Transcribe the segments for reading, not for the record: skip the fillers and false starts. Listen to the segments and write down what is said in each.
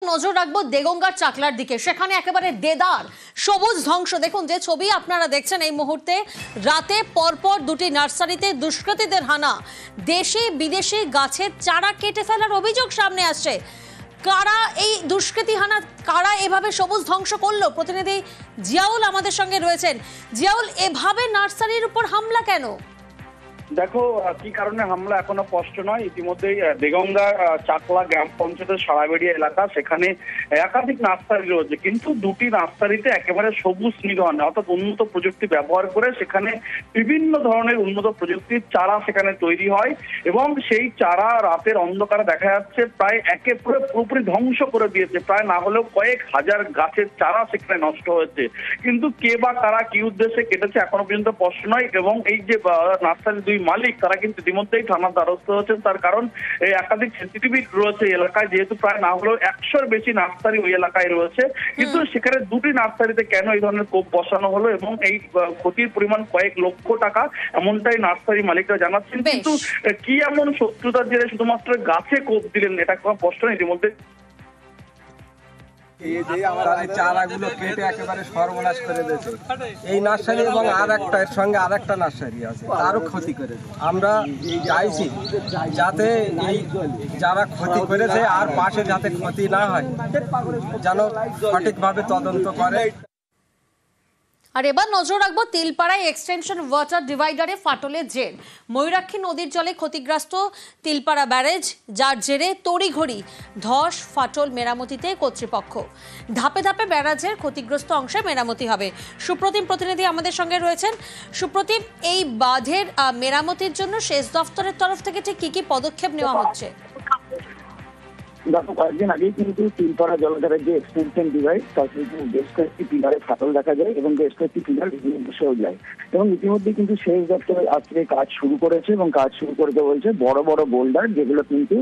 নজর রাখবো দেগঙ্গার চাকলার দিকে। সেখানে একেবারে দেদার সবুজ ধ্বংস। দেখুন যে ছবি আপনারা দেখছেন এই মুহূর্তে, রাতে পরপর দুটি নার্সারিতে দুষ্কৃতীদের হানা। দেশি বিদেশি গাছের চারা কেটে ফেলার অভিযোগ সামনে আসছে। কারা এই দুষ্কৃতী হানা, কারা এভাবে সবুজ ধ্বংস করলো? প্রতিনিধি জিয়াউল আমাদের সঙ্গে রয়েছেন। জিয়াউল, এভাবে নার্সারির উপর হামলা কেন? দেখো, কি কারণে হামলা এখনো স্পষ্ট নয়। ইতিমধ্যেই দেগঙ্গা চাকলা গ্রাম পঞ্চায়েতের সারাবেড়িয়া এলাকা, সেখানে একাধিক নার্সারি রয়েছে, কিন্তু দুটি নার্সারিতে একেবারে সবুজ নিধন, অর্থাৎ উন্নত প্রযুক্তি ব্যবহার করে সেখানে বিভিন্ন ধরনের উন্নত প্রযুক্তির চারা সেখানে তৈরি হয় এবং সেই চারা রাতের অন্ধকারে দেখা যাচ্ছে প্রায় পুরোপুরি ধ্বংস করে দিয়েছে। প্রায় না হলেও কয়েক হাজার গাছের চারা সেখানে নষ্ট হয়েছে, কিন্তু কে বা কারা কি উদ্দেশ্যে কেটেছে এখনো পর্যন্ত স্পষ্ট নয়। এবং এই যে নার্সারি দুই মালিক, তারা কিন্তু ইতিমধ্যেই থানার দ্বারস্থ হচ্ছেন। তার কারণ এই একাধিক সিসিটিভি রয়েছে এলাকায়, যেহেতু প্রায় না হলেও 100-র বেশি নার্সারি ওই এলাকায় রয়েছে, কিন্তু সেখানে দুটি নার্সারিতে কেন এই ধরনের কোপ বসানো হলো এবং এই ক্ষতির পরিমাণ কয়েক লক্ষ টাকা, এমনটাই নার্সারি মালিকরা জানাচ্ছেন। কিন্তু কি এমন শত্রুতার জেরে শুধুমাত্র গাছে কোপ দিলেন, এটা কোনো স্পষ্ট নেই। ইতিমধ্যে চারাগুলো কেটে একেবারে সর্বনাশ করে দিয়েছে এই নার্সারি, এবং এর সঙ্গে আর একটা নার্সারি আছে, তারও ক্ষতি করেছে। আমরা চাইছি যাতে এই যারা ক্ষতি করেছে আর পাশে যাতে ক্ষতি না হয়, যেন সঠিকভাবে তদন্ত করে। আর এবার নজর রাখবো তিলপাড়ায় এক্সটেনশন ওয়াটার ডিভাইডারে ফাটলের জের। ময়ূরাক্ষী নদীর জলে ক্ষতিগ্রস্ত তিলপাড়া ব্যারেজ, যার জেরে তড়িঘড়ি ধস ফাটল মেরামতিতে কর্তৃপক্ষ। ধাপে ধাপে ব্যারাজের ক্ষতিগ্রস্ত অংশে মেরামতি হবে। সুপ্রতিম প্রতিনিধি আমাদের সঙ্গে রয়েছেন। সুপ্রতিম, এই বাঁধের মেরামতির জন্য সেচ দফতরের তরফ থেকে ঠিক কি কি পদক্ষেপ নেওয়া হচ্ছে? গত কয়েকদিন আগেই কিন্তু তিলপাড়া জলাধারের যে এক্সটেনশন ডিভাইস, তার বেশ কয়েকটি পিলারে ফাটল দেখা যায় এবং বেশ কয়েকটি পিলার বসেও যায়। এবং ইতিমধ্যে কিন্তু সেচ দপ্তর আজকে কাজ শুরু করেছে এবং কাজ শুরু করতে বলছে বড় বড় বোল্ডার, যেগুলো কিন্তু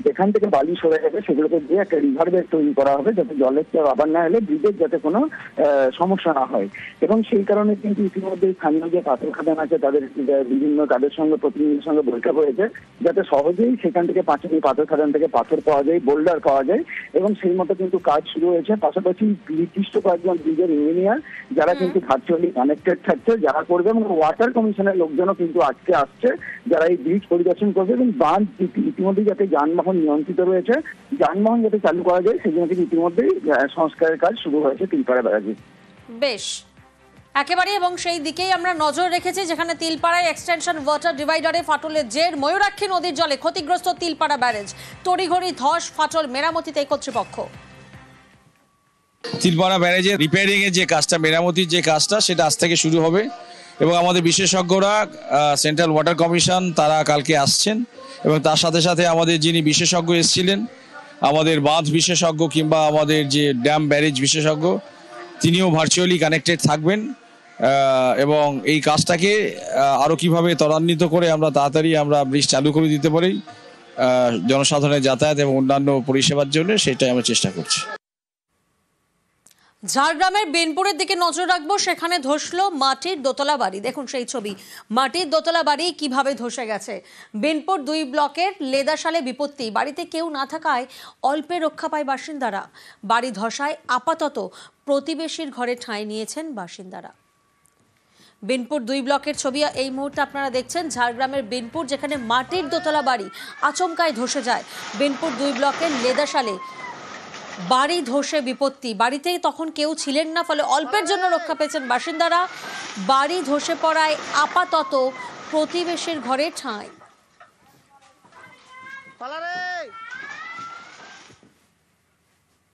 যেখান থেকে বালি সরে যাবে সেগুলোকে দিয়ে একটা রিভার বেড তৈরি করা হবে, যাতে জলের চাপ আবার না এলে ব্রিজের যাতে কোনো সমস্যা না হয়। এবং সেই কারণে কিন্তু ইতিমধ্যে স্থানীয় যে পাথর খাদান আছে তাদের তাদের সঙ্গে প্রতিনিধির সঙ্গে বৈঠক হয়েছে, যাতে সহজেই সেখান থেকে পাথর খাদান থেকে পাথর পাওয়া যায়, বোল্ডার পাওয়া যায়, এবং সেই মতো কিন্তু কাজ শুরু হয়েছে। পাশাপাশি নির্দিষ্ট কয়েকজন ব্রিজের ইঞ্জিনিয়ার যারা কিন্তু ভার্চুয়ালি কানেক্টেড থাকছে, যারা করবে, এবং ওয়াটার কমিশনের লোকজনও কিন্তু আজকে আসছে, যারা এই ব্রিজ পরিদর্শন করবে এবং বাঁধ ইতিমধ্যে যাতে যানবাহন নিয়ন্ত্রিত রয়েছে, যানবাহন যাতে চালু করা যায় সেজন্য কিন্তু ইতিমধ্যেই সংস্কারের কাজ শুরু হয়েছে তিলপাড়া ব্যারাজে। বেশ, একেবারে, এবং সেই দিকেই আমরা নজর রেখেছি, যেখানে তিলপাড়ায় এক্সটেনশন ওয়াটার ডিভাইডারে ফাটলের জের। ময়ূরাক্ষী নদীর জলে ক্ষতিগ্রস্ত তিলপাড়া ব্যারেজ, তড়িঘড়ি ধস ফাটল মেরামতিতে কর্তৃপক্ষ। তিলপাড়া ব্যারেজের রিপেয়ারিং এর যে কাজটা, মেরামতির যে কাজটা, সেটা আজ থেকে শুরু হবে এবং আমাদের বিশেষজ্ঞরা সেন্ট্রাল ওয়াটার কমিশন তারা কালকে আসছেন এবং তার সাথে সাথে আমাদের যিনি বিশেষজ্ঞ এসেছিলেন, আমাদের বাঁধ বিশেষজ্ঞ কিংবা আমাদের যে ড্যাম ব্যারেজ বিশেষজ্ঞ, তিনিও ভার্চুয়ালি কানেক্টেড থাকবেন এবং এই কাজটাকে আরও কীভাবে ত্বরান্বিত করে আমরা তাড়াতাড়ি ব্রিজ চালু করে দিতে পারি জনসাধারণের যাতায়াত এবং অন্যান্য পরিষেবার জন্য, সেটাই আমরা চেষ্টা করছি। ঝাড়গ্রামের বেনপুরের দিকে নজর রাখবো। সেখানে ধসলো মাটির দোতলা বাড়ি। দেখুন সেই ছবি, মাটির দোতলা বাড়ি কিভাবে ধসে গেছে। বেনপুর 2 ব্লকের লেদাশালে বিপত্তি, বাড়িতে কেউ না থাকায় অল্পে রক্ষা পায় বাসিন্দারা। বাড়ি ধসায় আপাতত প্রতিবেশীর ঘরে ঠাঁই নিয়েছেন বাসিন্দারা। বেনপুর 2 ব্লকের ছবি এই মুহূর্তে আপনারা দেখছেন। ঝাড়গ্রামের বেনপুর, যেখানে মাটির দোতলা বাড়ি আচমকায় ধসে যায়। বেনপুর 2 ব্লকের লেদাশালে বাড়ি ধসে বিপত্তি, বাড়িতে তখন কেউ ছিলেন না, ফলে অল্পের জন্য রক্ষা পেয়েছেন বাসিন্দারা। বাড়ি ধসে পড়ায় আপাতত প্রতিবেশীর ঘরে ঠাঁই।